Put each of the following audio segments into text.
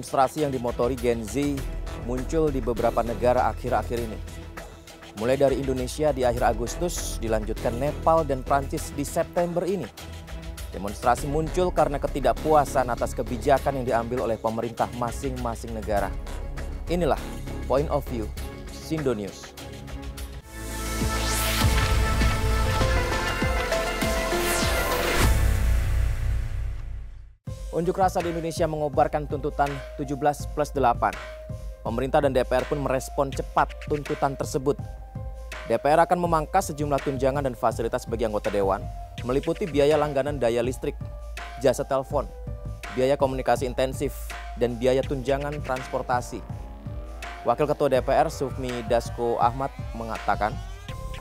Demonstrasi yang dimotori Gen Z muncul di beberapa negara akhir-akhir ini. Mulai dari Indonesia di akhir Agustus, dilanjutkan Nepal dan Prancis di September ini. Demonstrasi muncul karena ketidakpuasan atas kebijakan yang diambil oleh pemerintah masing-masing negara. Inilah Point of View Sindo News. Unjuk rasa di Indonesia mengobarkan tuntutan 17+8. Pemerintah dan DPR pun merespon cepat tuntutan tersebut. DPR akan memangkas sejumlah tunjangan dan fasilitas bagi anggota dewan, meliputi biaya langganan daya listrik, jasa telepon, biaya komunikasi intensif, dan biaya tunjangan transportasi. Wakil Ketua DPR Sufmi Dasko Ahmad mengatakan,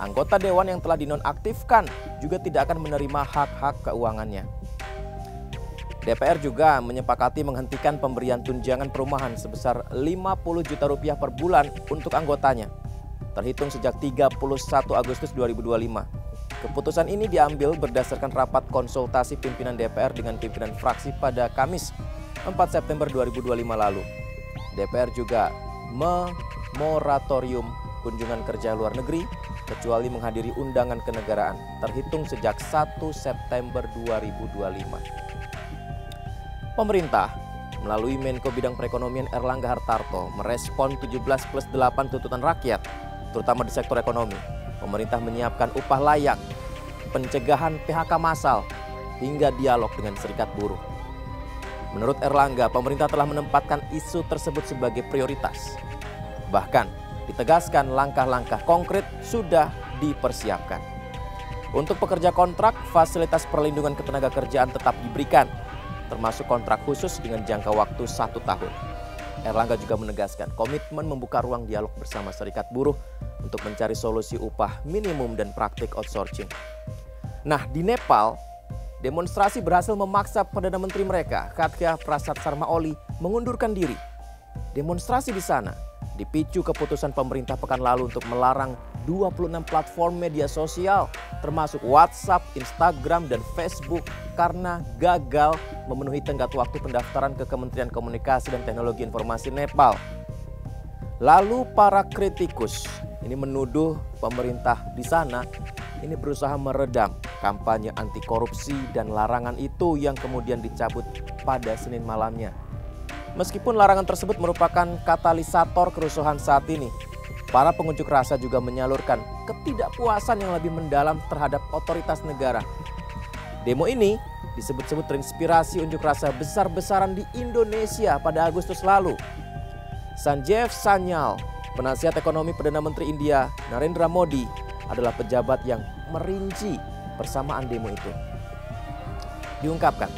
anggota dewan yang telah dinonaktifkan juga tidak akan menerima hak-hak keuangannya. DPR juga menyepakati menghentikan pemberian tunjangan perumahan sebesar 50 juta rupiah per bulan untuk anggotanya, terhitung sejak 31 Agustus 2025. Keputusan ini diambil berdasarkan rapat konsultasi pimpinan DPR dengan pimpinan fraksi pada Kamis 4 September 2025 lalu. DPR juga memoratorium kunjungan kerja luar negeri kecuali menghadiri undangan kenegaraan, terhitung sejak 1 September 2025. Pemerintah melalui Menko Bidang Perekonomian Erlangga Hartarto merespon 17+8 tuntutan rakyat, terutama di sektor ekonomi. Pemerintah menyiapkan upah layak, pencegahan PHK massal, hingga dialog dengan serikat buruh. Menurut Erlangga, pemerintah telah menempatkan isu tersebut sebagai prioritas. Bahkan ditegaskan langkah-langkah konkret sudah dipersiapkan. Untuk pekerja kontrak, fasilitas perlindungan ketenagakerjaan tetap diberikan, termasuk kontrak khusus dengan jangka waktu 1 tahun. Erlangga juga menegaskan komitmen membuka ruang dialog bersama serikat buruh untuk mencari solusi upah minimum dan praktik outsourcing. Nah, di Nepal, demonstrasi berhasil memaksa Perdana Menteri mereka, Khatga Prasad Sharma Oli, mengundurkan diri. Demonstrasi di sana dipicu keputusan pemerintah pekan lalu untuk melarang 26 platform media sosial, termasuk WhatsApp, Instagram, dan Facebook karena gagal memenuhi tenggat waktu pendaftaran ke Kementerian Komunikasi dan Teknologi Informasi Nepal. Lalu para kritikus ini menuduh pemerintah di sana ini berusaha meredam kampanye anti korupsi dan larangan itu yang kemudian dicabut pada Senin malamnya. Meskipun larangan tersebut merupakan katalisator kerusuhan saat ini, para pengunjuk rasa juga menyalurkan ketidakpuasan yang lebih mendalam terhadap otoritas negara. Demo ini disebut-sebut terinspirasi unjuk rasa besar-besaran di Indonesia pada Agustus lalu. Sanjeev Sanyal, penasihat ekonomi Perdana Menteri India Narendra Modi, adalah pejabat yang merinci persamaan demo itu. Diungkapkan,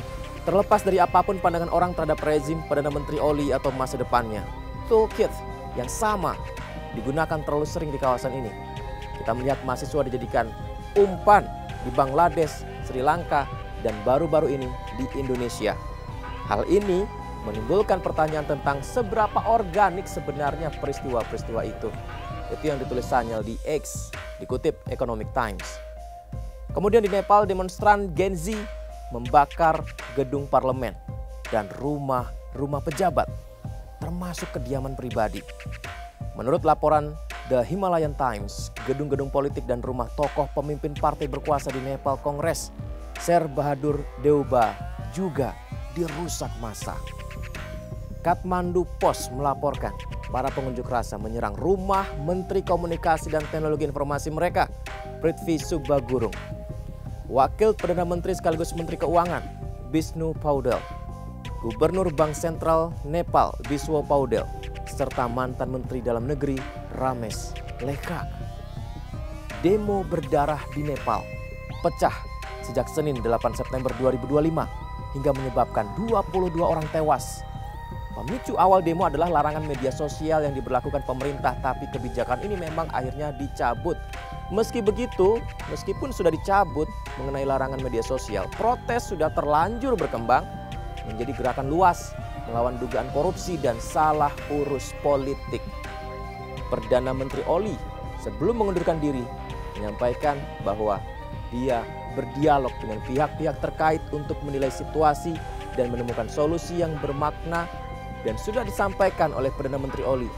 terlepas dari apapun pandangan orang terhadap rezim Perdana Menteri Oli atau masa depannya, toolkit yang sama digunakan terlalu sering di kawasan ini. Kita melihat mahasiswa dijadikan umpan di Bangladesh, Sri Lanka, dan baru-baru ini di Indonesia. Hal ini menimbulkan pertanyaan tentang seberapa organik sebenarnya peristiwa-peristiwa itu. Itu yang ditulis Sanyal di X, dikutip Economic Times. Kemudian di Nepal, demonstran Gen Z membakar gedung parlemen dan rumah-rumah pejabat, termasuk kediaman pribadi. Menurut laporan The Himalayan Times, gedung-gedung politik dan rumah tokoh pemimpin partai berkuasa di Nepal Kongres, Sher Bahadur Deuba, juga dirusak massa. Kathmandu Post melaporkan para pengunjuk rasa menyerang rumah Menteri Komunikasi dan Teknologi Informasi mereka, Prithvi Subagurung. Wakil Perdana Menteri sekaligus Menteri Keuangan, Bishnu Paudel, Gubernur Bank Sentral Nepal, Biswa Paudel, serta mantan Menteri Dalam Negeri, Ramesh Lekha. Demo berdarah di Nepal pecah sejak Senin 8 September 2025 hingga menyebabkan 22 orang tewas. Pemicu awal demo adalah larangan media sosial yang diberlakukan pemerintah, tapi kebijakan ini memang akhirnya dicabut. Meski begitu, meskipun sudah dicabut mengenai larangan media sosial, protes sudah terlanjur berkembang menjadi gerakan luas melawan dugaan korupsi dan salah urus politik. Perdana Menteri Oli sebelum mengundurkan diri menyampaikan bahwa dia berdialog dengan pihak-pihak terkait untuk menilai situasi dan menemukan solusi yang bermakna dan sudah disampaikan oleh Perdana Menteri Oli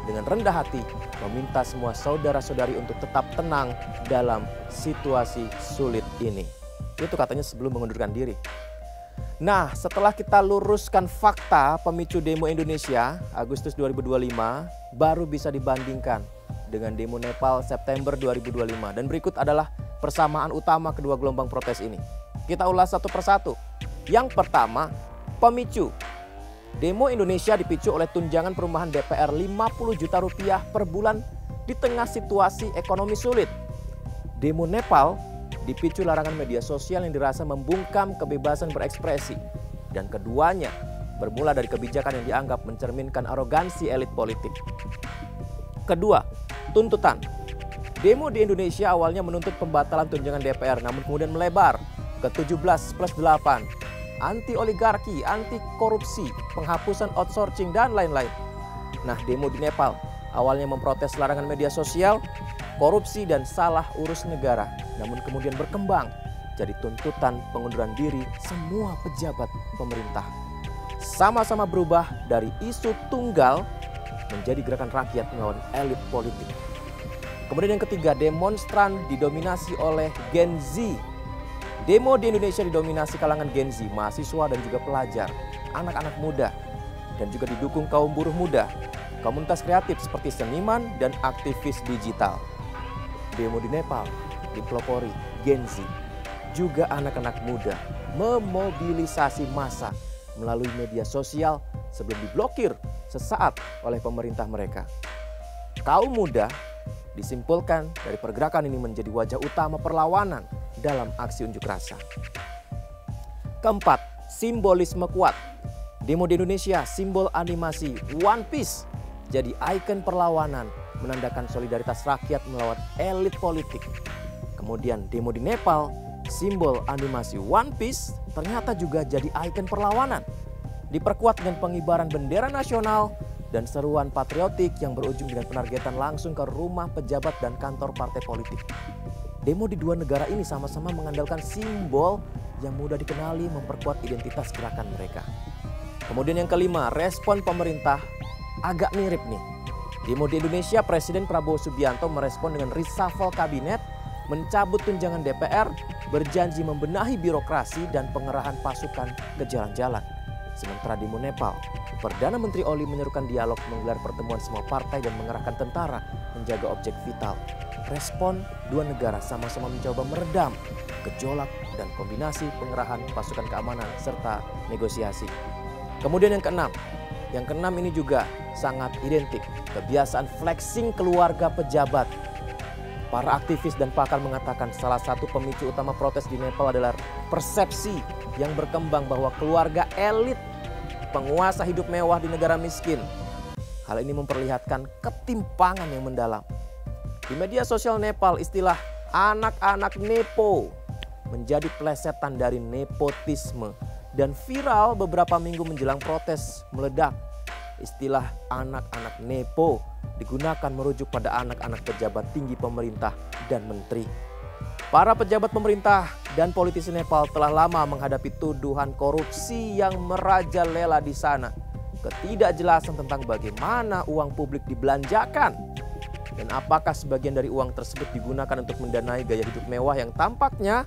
dengan rendah hati meminta semua saudara-saudari untuk tetap tenang dalam situasi sulit ini. Itu katanya sebelum mengundurkan diri. Nah, setelah kita luruskan fakta pemicu demo Indonesia Agustus 2025, baru bisa dibandingkan dengan demo Nepal September 2025. Dan berikut adalah persamaan utama kedua gelombang protes ini. Kita ulas satu persatu. Yang pertama, pemicu. Demo Indonesia dipicu oleh tunjangan perumahan DPR 50 juta rupiah per bulan di tengah situasi ekonomi sulit. Demo Nepal dipicu larangan media sosial yang dirasa membungkam kebebasan berekspresi. Dan keduanya bermula dari kebijakan yang dianggap mencerminkan arogansi elit politik. Kedua, tuntutan. Demo di Indonesia awalnya menuntut pembatalan tunjangan DPR, namun kemudian melebar ke 17+8. Anti oligarki, anti korupsi, penghapusan outsourcing, dan lain-lain. Nah, demo di Nepal awalnya memprotes larangan media sosial, korupsi, dan salah urus negara. Namun kemudian berkembang jadi tuntutan pengunduran diri semua pejabat pemerintah. Sama-sama berubah dari isu tunggal menjadi gerakan rakyat melawan elit politik. Kemudian yang ketiga, demonstran didominasi oleh Gen Z. Demo di Indonesia didominasi kalangan Gen Z, mahasiswa dan juga pelajar, anak-anak muda, dan juga didukung kaum buruh muda, komunitas kreatif seperti seniman dan aktivis digital. Demo di Nepal dipelopori Gen Z, juga anak-anak muda, memobilisasi massa melalui media sosial sebelum diblokir sesaat oleh pemerintah mereka. Kaum muda disimpulkan dari pergerakan ini menjadi wajah utama perlawanan dalam aksi unjuk rasa. Keempat, simbolisme kuat. Demo di Indonesia, simbol animasi One Piece jadi ikon perlawanan, menandakan solidaritas rakyat melawan elit politik. Kemudian demo di Nepal, simbol animasi One Piece ternyata juga jadi ikon perlawanan. Diperkuat dengan pengibaran bendera nasional dan seruan patriotik yang berujung dengan penargetan langsung ke rumah pejabat dan kantor partai politik. Demo di dua negara ini sama-sama mengandalkan simbol yang mudah dikenali, memperkuat identitas gerakan mereka. Kemudian yang kelima, respon pemerintah agak mirip nih. Demo di Indonesia, Presiden Prabowo Subianto merespon dengan reshuffle kabinet, mencabut tunjangan DPR, berjanji membenahi birokrasi dan pengerahan pasukan ke jalan-jalan. Sementara demo Nepal, Perdana Menteri Oli menyerukan dialog, menggelar pertemuan semua partai dan mengerahkan tentara menjaga objek vital. Respon dua negara sama-sama mencoba meredam gejolak dan kombinasi pengerahan pasukan keamanan serta negosiasi. Kemudian yang keenam ini juga sangat identik, kebiasaan flexing keluarga pejabat. Para aktivis dan pakar mengatakan salah satu pemicu utama protes di Nepal adalah persepsi yang berkembang bahwa keluarga elit penguasa hidup mewah di negara miskin. Hal ini memperlihatkan ketimpangan yang mendalam. Di media sosial Nepal, istilah anak-anak nepo menjadi plesetan dari nepotisme dan viral beberapa minggu menjelang protes meledak. Istilah anak-anak nepo digunakan merujuk pada anak-anak pejabat tinggi pemerintah dan menteri. Para pejabat pemerintah dan politisi Nepal telah lama menghadapi tuduhan korupsi yang merajalela di sana. Ketidakjelasan tentang bagaimana uang publik dibelanjakan dan apakah sebagian dari uang tersebut digunakan untuk mendanai gaya hidup mewah yang tampaknya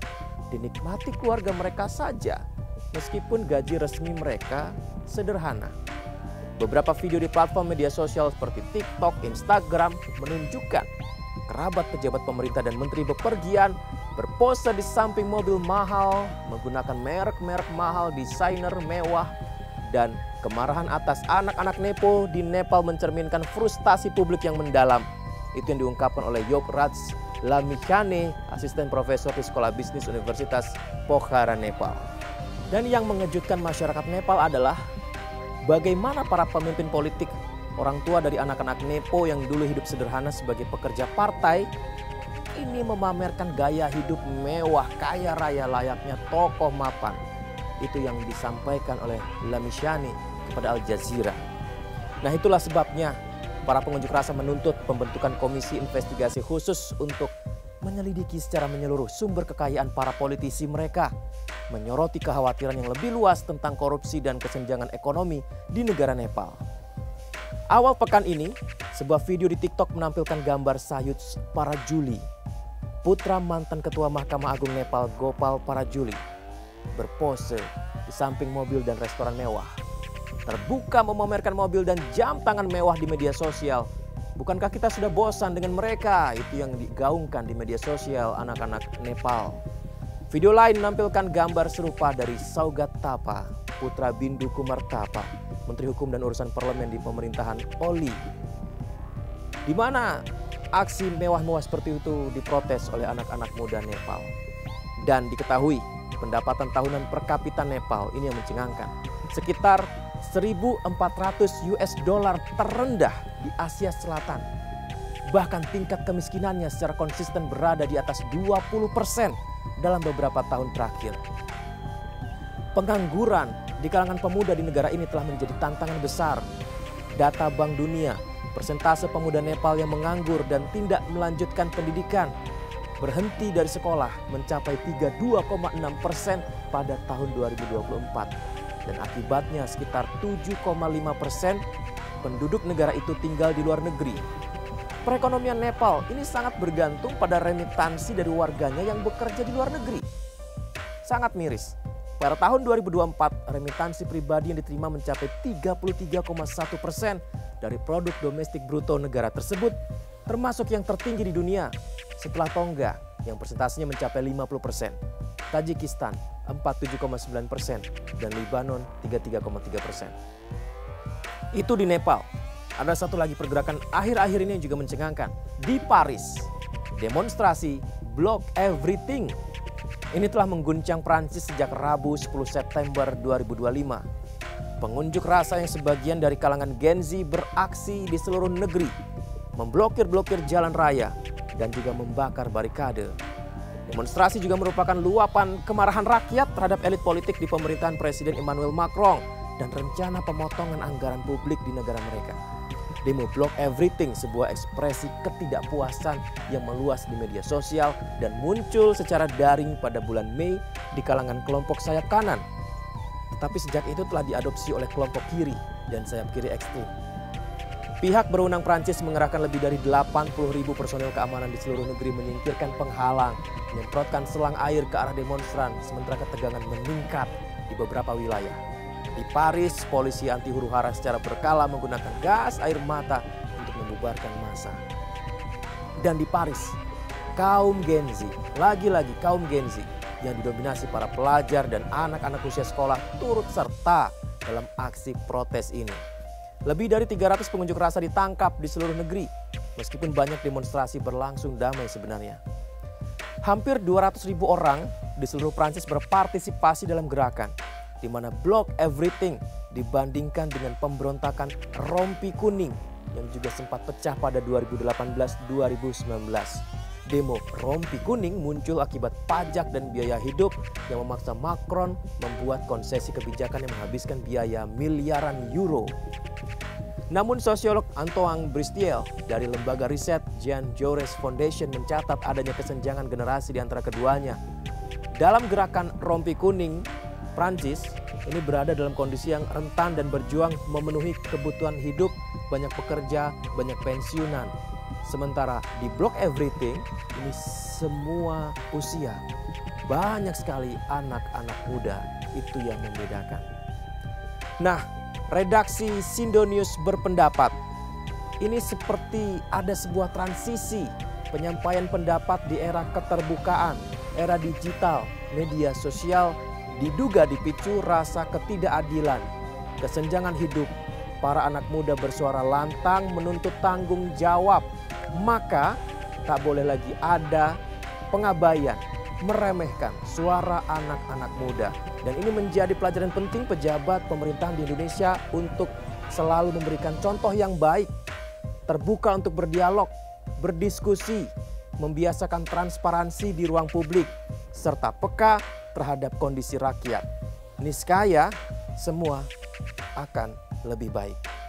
dinikmati keluarga mereka saja, meskipun gaji resmi mereka sederhana. Beberapa video di platform media sosial seperti TikTok, Instagram menunjukkan kerabat pejabat pemerintah dan menteri bepergian, berpose di samping mobil mahal, menggunakan merek-merek mahal, desainer mewah, dan kemarahan atas anak-anak nepo di Nepal mencerminkan frustasi publik yang mendalam. Itu yang diungkapkan oleh Yograj Lamichhane, asisten profesor di Sekolah Bisnis Universitas Pokhara, Nepal. Dan yang mengejutkan masyarakat Nepal adalah bagaimana para pemimpin politik, orang tua dari anak-anak nepo yang dulu hidup sederhana sebagai pekerja partai, ini memamerkan gaya hidup mewah, kaya raya layaknya tokoh mapan. Itu yang disampaikan oleh Lamichhane kepada Al Jazeera. Nah, itulah sebabnya para pengunjuk rasa menuntut pembentukan komisi investigasi khusus untuk menyelidiki secara menyeluruh sumber kekayaan para politisi mereka, menyoroti kekhawatiran yang lebih luas tentang korupsi dan kesenjangan ekonomi di negara Nepal. Awal pekan ini, sebuah video di TikTok menampilkan gambar Sayuj Parajuli, putra mantan Ketua Mahkamah Agung Nepal Gopal Parajuli, berpose di samping mobil dan restoran mewah. Terbuka memamerkan mobil dan jam tangan mewah di media sosial. Bukankah kita sudah bosan dengan mereka? Itu yang digaungkan di media sosial anak-anak Nepal. Video lain menampilkan gambar serupa dari Saugat Tapa, putra Bindu Kumar Tapa, Menteri Hukum dan Urusan Parlemen di pemerintahan Oli. Di mana aksi mewah-mewah seperti itu diprotes oleh anak-anak muda Nepal. Dan diketahui pendapatan tahunan per kapita Nepal ini yang mencengangkan. Sekitar 1.400 US dollar terendah di Asia Selatan. Bahkan tingkat kemiskinannya secara konsisten berada di atas 20% dalam beberapa tahun terakhir. Pengangguran di kalangan pemuda di negara ini telah menjadi tantangan besar. Data Bank Dunia, persentase pemuda Nepal yang menganggur dan tidak melanjutkan pendidikan berhenti dari sekolah mencapai 32,6% pada tahun 2024. Dan akibatnya sekitar 7,5% penduduk negara itu tinggal di luar negeri. Perekonomian Nepal ini sangat bergantung pada remitansi dari warganya yang bekerja di luar negeri. Sangat miris. Pada tahun 2024, remitansi pribadi yang diterima mencapai 33,1% dari produk domestik bruto negara tersebut, termasuk yang tertinggi di dunia setelah Tonga yang persentasenya mencapai 50%, Tajikistan 47,9%, dan Lebanon 33,3%. Itu di Nepal. Ada satu lagi pergerakan akhir-akhir ini yang juga mencengangkan. Di Paris, demonstrasi Block Everything ini telah mengguncang Prancis sejak Rabu 10 September 2025. Pengunjuk rasa yang sebagian dari kalangan Gen Z beraksi di seluruh negeri, memblokir jalan raya, dan juga membakar barikade. Demonstrasi juga merupakan luapan kemarahan rakyat terhadap elit politik di pemerintahan Presiden Emmanuel Macron dan rencana pemotongan anggaran publik di negara mereka. Demo Block Everything, sebuah ekspresi ketidakpuasan yang meluas di media sosial dan muncul secara daring pada bulan Mei di kalangan kelompok sayap kanan. Tetapi sejak itu telah diadopsi oleh kelompok kiri dan sayap kiri ekstrim. Pihak berwenang Prancis mengerahkan lebih dari 80.000 personel keamanan di seluruh negeri menyingkirkan penghalang, menyemprotkan selang air ke arah demonstran, sementara ketegangan meningkat di beberapa wilayah. Di Paris, polisi anti huru-hara secara berkala menggunakan gas air mata untuk membubarkan massa. Dan di Paris, kaum Gen Z, lagi-lagi kaum Gen Z yang didominasi para pelajar dan anak-anak usia sekolah turut serta dalam aksi protes ini. Lebih dari 300 pengunjuk rasa ditangkap di seluruh negeri, meskipun banyak demonstrasi berlangsung damai sebenarnya. Hampir 200.000 orang di seluruh Prancis berpartisipasi dalam gerakan, di mana Block Everything dibandingkan dengan pemberontakan Rompi Kuning yang juga sempat pecah pada 2018-2019. Demo Rompi Kuning muncul akibat pajak dan biaya hidup yang memaksa Macron membuat konsesi kebijakan yang menghabiskan biaya miliaran euro. Namun sosiolog Antoine Bristiel dari lembaga riset Jean Jaurès Foundation mencatat adanya kesenjangan generasi di antara keduanya. Dalam gerakan Rompi Kuning, Prancis ini berada dalam kondisi yang rentan dan berjuang memenuhi kebutuhan hidup banyak pekerja, banyak pensiunan. Sementara di Block Everything ini semua usia, banyak sekali anak-anak muda, itu yang membedakan. Nah, redaksi Sindo News berpendapat ini seperti ada sebuah transisi penyampaian pendapat di era keterbukaan, era digital, media sosial diduga dipicu rasa ketidakadilan, kesenjangan hidup. Para anak muda bersuara lantang menuntut tanggung jawab. Maka tak boleh lagi ada pengabaian, meremehkan suara anak-anak muda. Dan ini menjadi pelajaran penting pejabat pemerintahan di Indonesia untuk selalu memberikan contoh yang baik, terbuka untuk berdialog, berdiskusi, membiasakan transparansi di ruang publik, serta peka terhadap kondisi rakyat. Niscaya semua akan lebih baik.